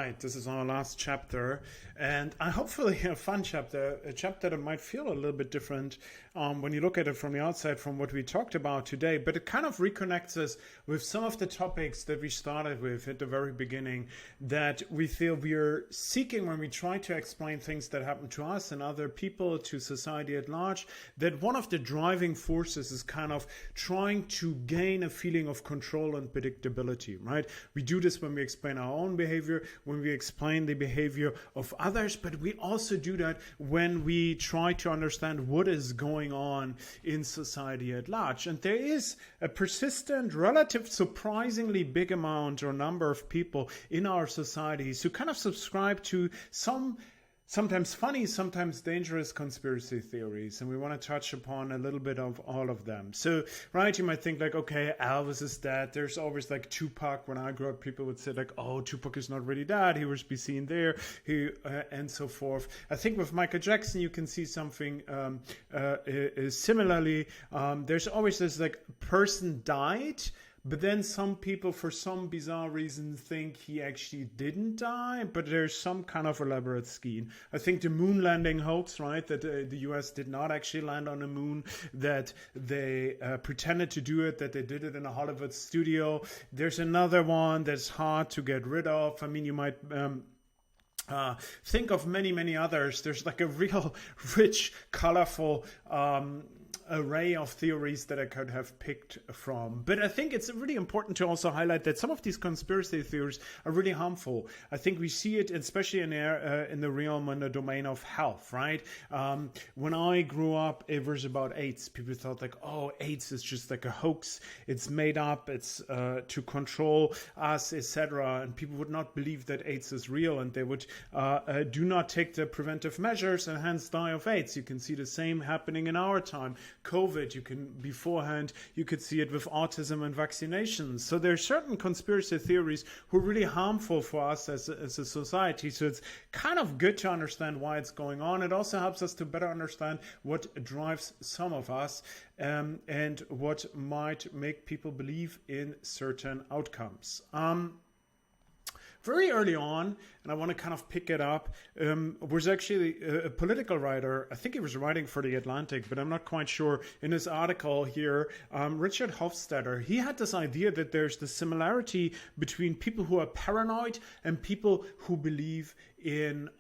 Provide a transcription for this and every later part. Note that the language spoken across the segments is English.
right, this is our last chapter, and hopefully a fun chapter, a chapter that might feel a little bit different when you look at it from the outside from what we talked about today, but it kind of reconnects us with some of the topics that we started with at the very beginning that we feel we are seeking when we try to explain things that happen to us and other people, to society at large, that one of the driving forces is kind of trying to gain a feeling of control and predictability, right? We do this when we explain our own behavior, when we explain the behavior of others, but we also do that when we try to understand what is going on in society at large. And there is a persistent, relative, surprisingly big amount or number of people in our societies who kind of subscribe to some sometimes funny, sometimes dangerous conspiracy theories, and we want to touch upon a little bit of all of them. So, right, you might think like, okay, Elvis is dead. There's always like Tupac. When I grew up, people would say like, oh, Tupac is not really dead. He was be seen there, and so forth. I think with Michael Jackson, you can see something similarly. There's always this like person died, but then some people, for some bizarre reason, think he actually didn't die, but there's some kind of elaborate scheme. I think the moon landing hoax, right, that the US did not actually land on the moon, that they pretended to do it, that they did it in a Hollywood studio. There's another one that's hard to get rid of. I mean, you might... think of many, many others. There's like a real rich, colorful array of theories that I could have picked from. But I think it's really important to also highlight that some of these conspiracy theories are really harmful. I think we see it especially in the realm and the domain of health, right? When I grew up, it was about AIDS. People thought like, oh, AIDS is just like a hoax. It's made up. It's to control us, etc. And people would not believe that AIDS is real, and they would do not take the preventive measures and hence die of AIDS. You can see the same happening in our time. COVID, you could see it with autism and vaccinations. So there are certain conspiracy theories who are really harmful for us as a society. So it's kind of good to understand why it's going on. It also helps us to better understand what drives some of us and what might make people believe in certain outcomes. Very early on, and I want to kind of pick it up, was actually a political writer. I think he was writing for The Atlantic, but I'm not quite sure. In his article here, Richard Hofstadter, he had this idea that there's the similarity between people who are paranoid and people who believe in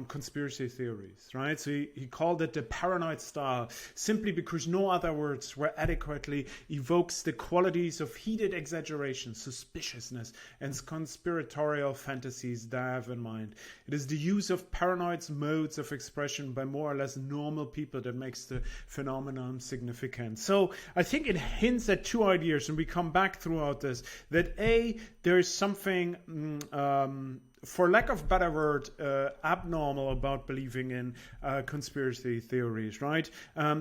conspiracy theories, right? So he called it the paranoid style, simply because no other words were adequately evokes the qualities of heated exaggeration, suspiciousness, and conspiratorial fantasies that I have in mind. It is the use of paranoid modes of expression by more or less normal people that makes the phenomenon significant. So I think it hints at two ideas, and we come back throughout this, that A, there is something for lack of a better word, abnormal about believing in conspiracy theories, right?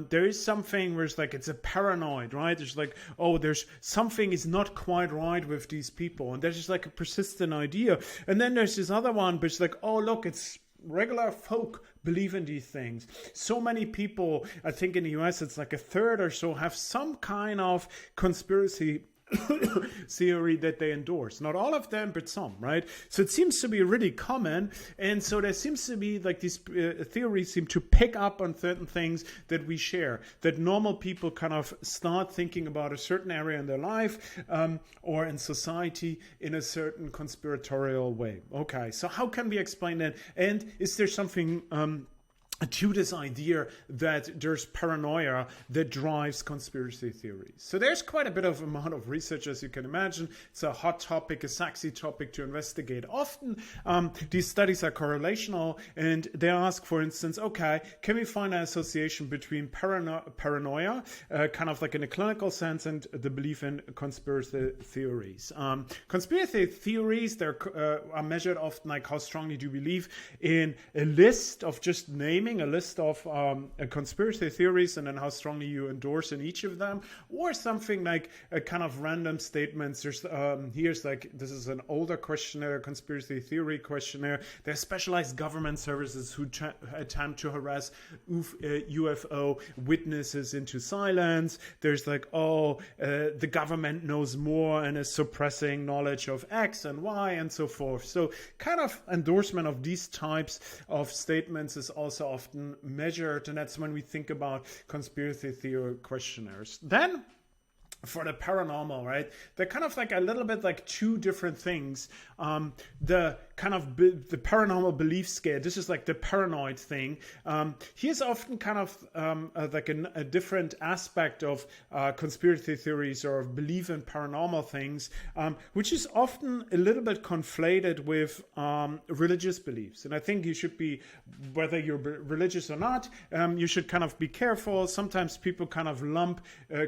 There is something where it's like, it's a paranoid, right? There's like, oh, there's something is not quite right with these people. And there's just like a persistent idea. And then there's this other one, but it's like, oh, look, it's regular folk believe in these things. So many people, I think in the US, it's like a third or so, have some kind of conspiracy theory that they endorse. Not all of them, but some, right? So it seems to be really common, and so there seems to be like these theories seem to pick up on certain things that we share, that normal people kind of start thinking about a certain area in their life or in society in a certain conspiratorial way. Okay, so how can we explain that? And is there something to this idea that there's paranoia that drives conspiracy theories? So there's quite a bit of amount of research, as you can imagine. It's a hot topic, a sexy topic to investigate. Often these studies are correlational, and they ask, for instance, okay, can we find an association between paranoia, kind of like in a clinical sense, and the belief in conspiracy theories? Conspiracy theories, are measured often like how strongly do you believe in a list of just names naming a list of conspiracy theories and then how strongly you endorse in each of them, or something like a kind of random statements. There's here's like, this is an older questionnaire, conspiracy theory questionnaire. There's specialized government services who attempt to harass UFO witnesses into silence. There's like, the government knows more and is suppressing knowledge of X and Y and so forth. So kind of endorsement of these types of statements is also often measured, and that's when we think about conspiracy theory questionnaires. Then for the paranormal, right, they're kind of like a little bit like two different things. The kind of the paranormal belief scale, this is like the paranoid thing. Here's often kind of like a different aspect of conspiracy theories or belief in paranormal things, which is often a little bit conflated with religious beliefs. And I think you should be, whether you're religious or not, you should kind of be careful. Sometimes people kind of lump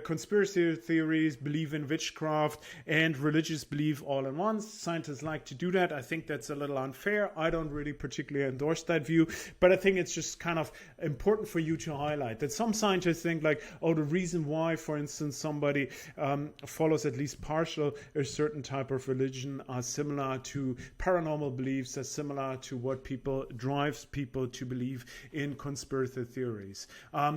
conspiracy theories, believe in witchcraft, and religious belief all in one. Scientists like to do that. I think that's a little unfair. I don't really particularly endorse that view, but I think it's just kind of important for you to highlight that some scientists think like, the reason why, for instance, somebody follows at least partial a certain type of religion are similar to paranormal beliefs, are similar to what drives people to believe in conspiracy theories.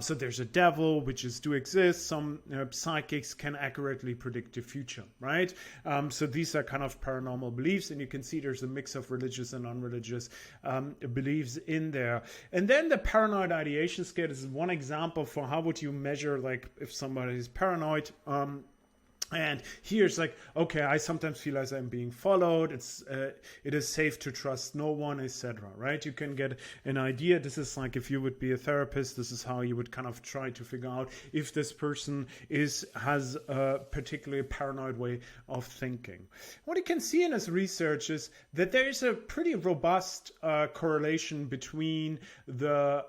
So there's a devil, witches do exist. Some psychics can accurately predict the future, right? So these are kind of paranormal beliefs, and you can see there's a mix of religious and non-religious beliefs in there. And then the paranoid ideation scale is one example for how would you measure like if somebody is paranoid. And here's like, okay, I sometimes feel as I'm being followed. It is safe to trust no one, etc. Right? You can get an idea. This is like if you would be a therapist. This is how you would kind of try to figure out if this person has a particularly paranoid way of thinking. What you can see in this research is that there is a pretty robust correlation between the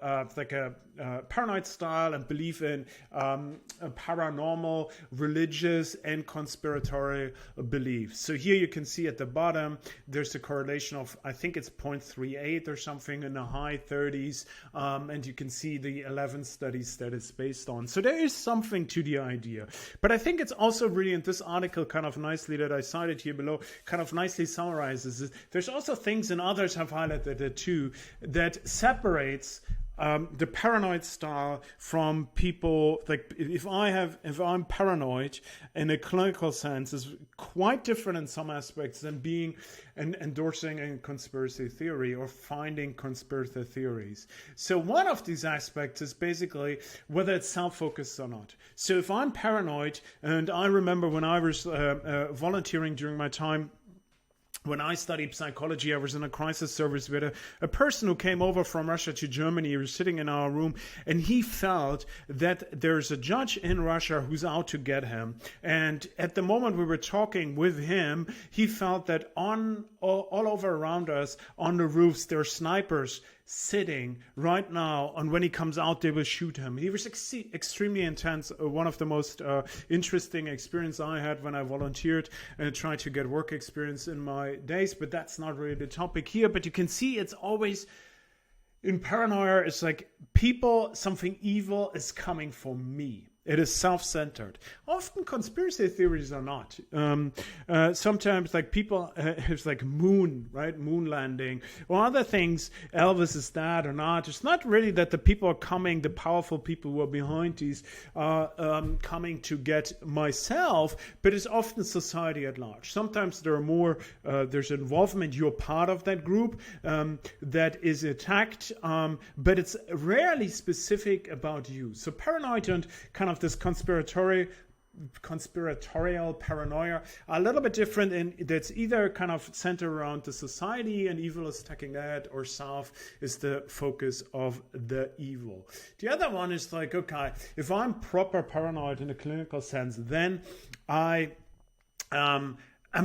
paranoid style and belief in paranormal, religious, and conspiratorial beliefs. So here you can see at the bottom, there's a correlation of, I think it's 0.38 or something in the high 30s. And you can see the 11 studies that it's based on. So there is something to the idea. But I think it's also really, in this article kind of nicely that I cited here below, kind of nicely summarizes it. There's also things, and others have highlighted it too, that separates the paranoid style from people. Like if I'm paranoid in a clinical sense is quite different in some aspects than being endorsing a conspiracy theory or finding conspiracy theories. So one of these aspects is basically whether it's self-focused or not. So if I'm paranoid, and I remember when I was volunteering during my time, when I studied psychology, I was in a crisis service. We had a person who came over from Russia to Germany. He was sitting in our room, and he felt that there's a judge in Russia who's out to get him. And at the moment we were talking with him, he felt that all over around us, on the roofs, there are snipers sitting right now, and when he comes out they will shoot him. He was extremely intense. One of the most interesting experience I had when I volunteered and tried to get work experience in my days, but that's not really the topic here. But you can see it's always in paranoia, it's like something evil is coming for me. It is self-centered. Often conspiracy theories are not. Sometimes like people, it's like moon landing, or other things, Elvis is that or not. It's not really that the people are coming, the powerful people who are behind these coming to get myself, but it's often society at large. Sometimes there are more, there's involvement, you're part of that group that is attacked, but it's rarely specific about you. So paranoid and kind of this conspiratorial paranoia are a little bit different, and that's either kind of centered around the society and evil is attacking that, or self is the focus of the evil. The other one is like, okay, if I'm proper paranoid in a clinical sense, then I'm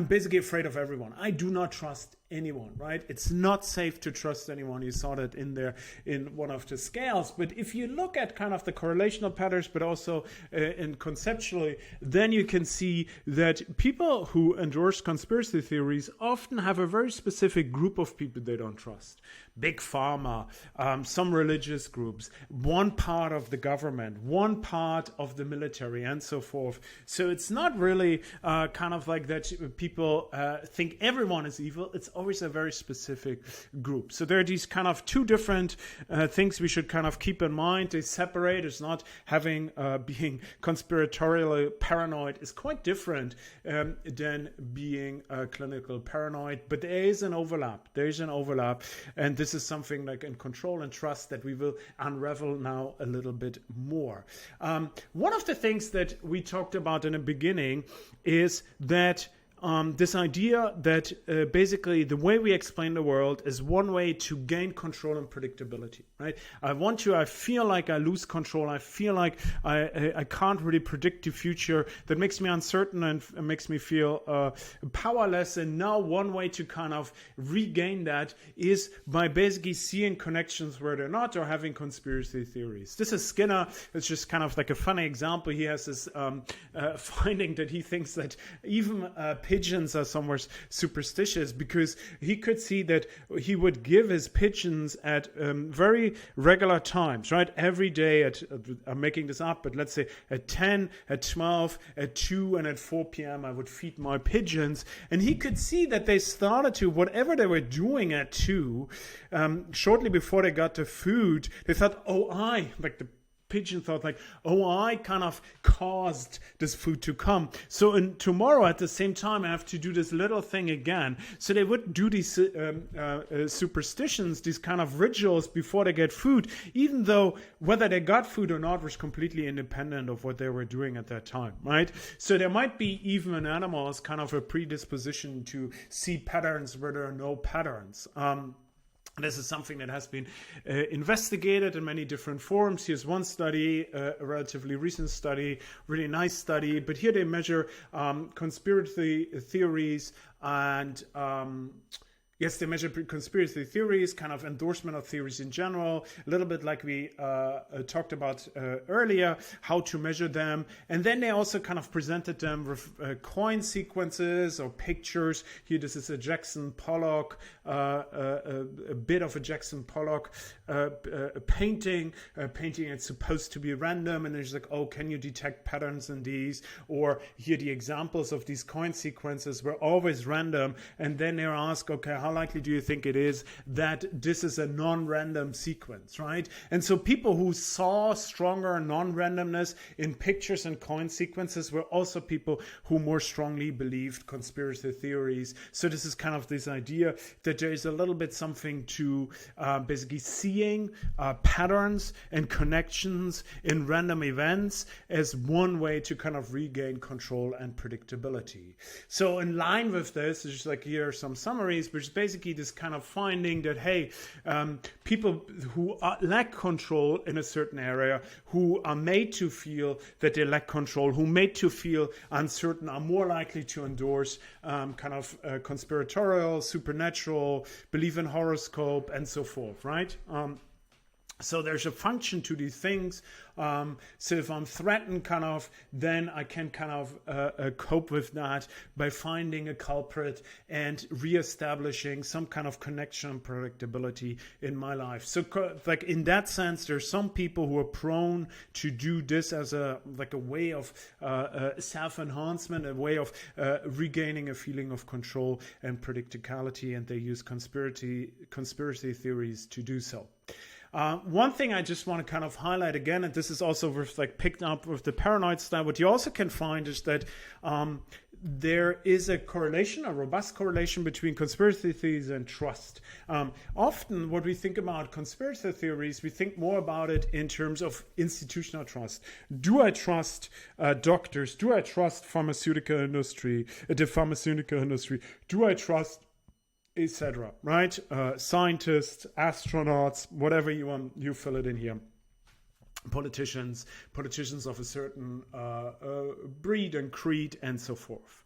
basically afraid of everyone. I do not trust anyone, right? It's not safe to trust anyone. You saw that in there in one of the scales. But if you look at kind of the correlational patterns, but also in conceptually, then you can see that people who endorse conspiracy theories often have a very specific group of people they don't trust. Big pharma, some religious groups, one part of the government, one part of the military, and so forth. So it's not really kind of like that people think everyone is evil. It's always a very specific group. So there are these kind of two different things we should kind of keep in mind. They separate. It's not having being conspiratorially paranoid is quite different than being clinical paranoid. But there is an overlap. There is an overlap. And this is something like in control and trust that we will unravel now a little bit more. One of the things that we talked about in the beginning is that this idea that basically the way we explain the world is one way to gain control and predictability, right? I feel like I lose control. I feel like I can't really predict the future. That makes me uncertain and makes me feel powerless. And now one way to kind of regain that is by basically seeing connections where they're not or having conspiracy theories. This is Skinner. It's just kind of like a funny example. He has this finding that he thinks that even pigeons are somewhere superstitious, because he could see that he would give his pigeons at very regular times, right? Every day at, I'm making this up, but let's say at 10, at 12, at 2, and at 4 p.m. I would feed my pigeons. And he could see that they started to, whatever they were doing at 2, shortly before they got the food, they thought, like the pigeon thought like, I kind of caused this food to come. So tomorrow at the same time, I have to do this little thing again. So they would do these superstitions, these kind of rituals before they get food, even though whether they got food or not was completely independent of what they were doing at that time, right? So there might be even in animals kind of a predisposition to see patterns where there are no patterns. This is something that has been investigated in many different forms. Here's one study, a relatively recent study, really nice study. But here they measure conspiracy theories and yes, they measure conspiracy theories, kind of endorsement of theories in general, a little bit like we talked about earlier, how to measure them. And then they also kind of presented them with coin sequences or pictures. Here, this is a Jackson Pollock, a bit of a Jackson Pollock painting. Painting it's supposed to be random. And there's like, can you detect patterns in these? Or here, the examples of these coin sequences were always random. And then they're asked, how likely do you think it is that this is a non-random sequence, right? And so people who saw stronger non-randomness in pictures and coin sequences were also people who more strongly believed conspiracy theories. So this is kind of this idea that there is a little bit something to basically seeing patterns and connections in random events as one way to kind of regain control and predictability. So in line with this, just like here are some summaries, which is basically this kind of finding that, people who lack control in a certain area, who are made to feel that they lack control, who made to feel uncertain, are more likely to endorse conspiratorial, supernatural, believe in horoscope, and so forth, right? So there's a function to these things. So if I'm threatened, then I can cope with that by finding a culprit and reestablishing some kind of connection and predictability in my life. So like in that sense, there's some people who are prone to do this as a way of self-enhancement, a way of regaining a feeling of control and predictability, and they use conspiracy theories to do so. One thing I just want to kind of highlight again, and this is also picked up with the paranoid style, what you also can find is that there is a robust correlation between conspiracy theories and trust. Often what we think about conspiracy theories, we think more about it in terms of institutional trust. Do I trust doctors? Do I trust the pharmaceutical industry? Do I trust etc., right? Scientists, astronauts, whatever you want, you fill it in here. Politicians of a certain breed and creed, and so forth.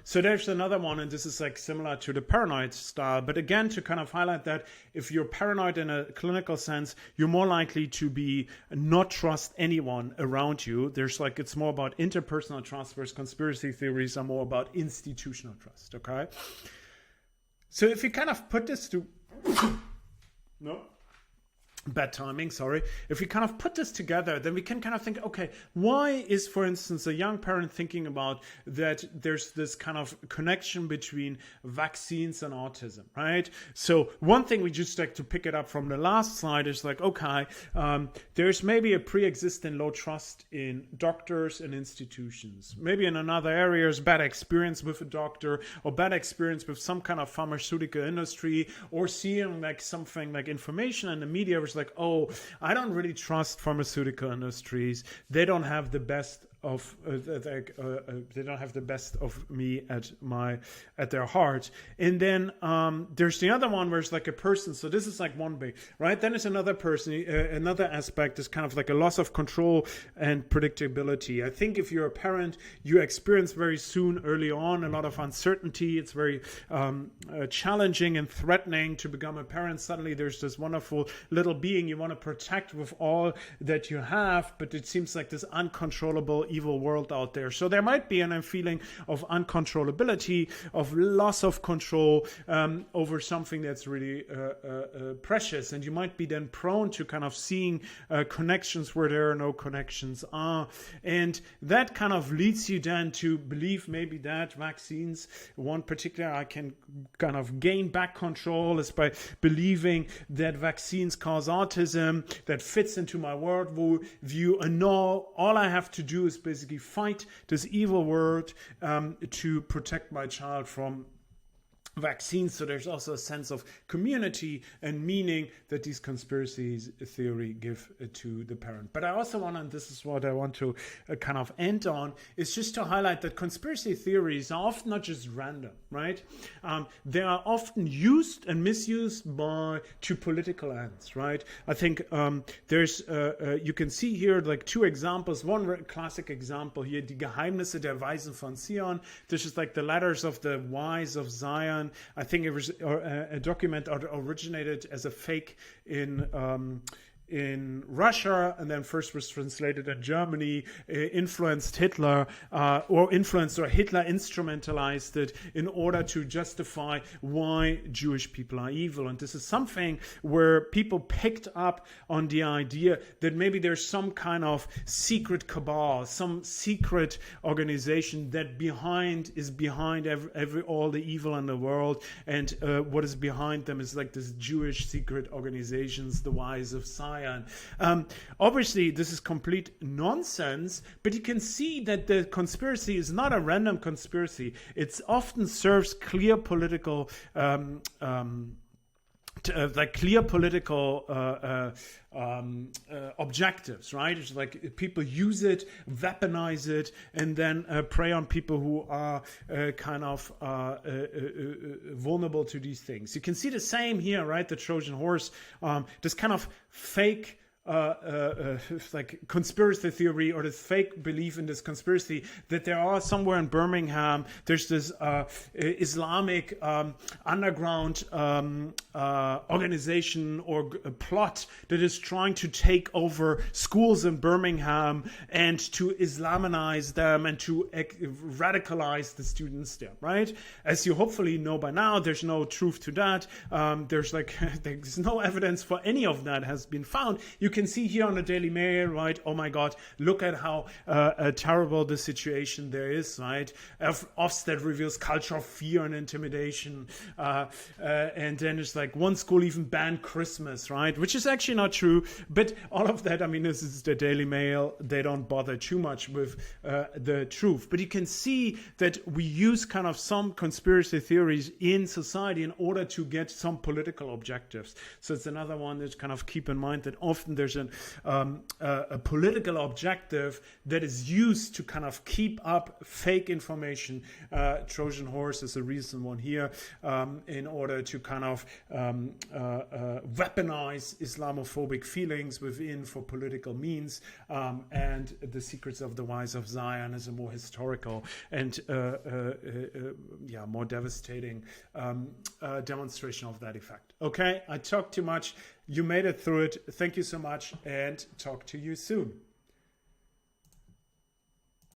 So there's another one, and this is like similar to the paranoid style, but again, to kind of highlight that if you're paranoid in a clinical sense, you're more likely to be not trust anyone around you. There's like, it's more about interpersonal trust, whereas conspiracy theories are more about institutional trust. Okay. So if you kind of put this to, no, bad timing, sorry. If we kind of put this together, then we can kind of think, okay, why is, for instance, a young parent thinking about that there's this kind of connection between vaccines and autism, right? So one thing we just like to pick it up from the last slide is like, okay, there's maybe a pre-existing low trust in doctors and institutions. Maybe in another areas, bad experience with a doctor or bad experience with some kind of pharmaceutical industry, or seeing like something like information in the media was like, oh, I don't really trust pharmaceutical industries. They don't have the best of they don't have the best of me at their heart. And then there's the other one where it's like a person. So this is like one big, right? Then it's another person. Another aspect is kind of like a loss of control and predictability. I think if you're a parent, you experience very soon, early on, a lot of uncertainty. It's very challenging and threatening to become a parent. Suddenly there's this wonderful little being you want to protect with all that you have, but it seems like this uncontrollable evil world out there. So there might be a feeling of uncontrollability, of loss of control over something that's really precious, and you might be then prone to kind of seeing connections where there are no connections are, and that kind of leads you then to believe maybe that vaccines, one particular I can kind of gain back control is by believing that vaccines cause autism. That fits into my worldview, and now all I have to do is basically fight this evil world to protect my child from vaccines. So there's also a sense of community and meaning that these conspiracy theory give to the parent. But I also want, and this is what I want to kind of end on, is just to highlight that conspiracy theories are often not just random, right? They are often used and misused to political ends, right? I think there's, you can see here like two examples. One classic example here, Die Geheimnisse der Weisen von Zion. This is like the letters of the wise of Zion. I think it was a document originated as a fake in Russia, and then first was translated in Germany, influenced Hitler, or Hitler instrumentalized it in order to justify why Jewish people are evil. And this is something where people picked up on the idea that maybe there's some kind of secret cabal, some secret organization that is behind all the evil in the world, and what is behind them is like this Jewish secret organizations, the Wise of Zion. Obviously, this is complete nonsense, but you can see that the conspiracy is not a random conspiracy. It often serves clear political objectives, right? It's like people use it, weaponize it, and then prey on people who are kind of vulnerable to these things. You can see the same here, right? The Trojan Horse, this kind of fake like conspiracy theory, or this fake belief in this conspiracy that there are somewhere in Birmingham, there's this Islamic underground organization or a plot that is trying to take over schools in Birmingham and to Islamize them and to radicalize the students there, right? As you hopefully know by now, there's no truth to that. There's no evidence for any of that has been found. You can see here on the Daily Mail, right? Oh my God, look at how terrible the situation there is, right? Ofsted reveals culture of fear and intimidation. And then it's like one school even banned Christmas, right? Which is actually not true. But all of that, I mean, this is the Daily Mail. They don't bother too much with the truth. But you can see that we use kind of some conspiracy theories in society in order to get some political objectives. So it's another one that kind of keep in mind that often there's there's a political objective that is used to kind of keep up fake information. Trojan Horse is a recent one here, in order to kind of weaponize Islamophobic feelings within for political means, and The Secrets of the Wise of Zion is a more historical and more devastating demonstration of that effect. Okay, I talked too much. You made it through it. Thank you so much, and talk to you soon.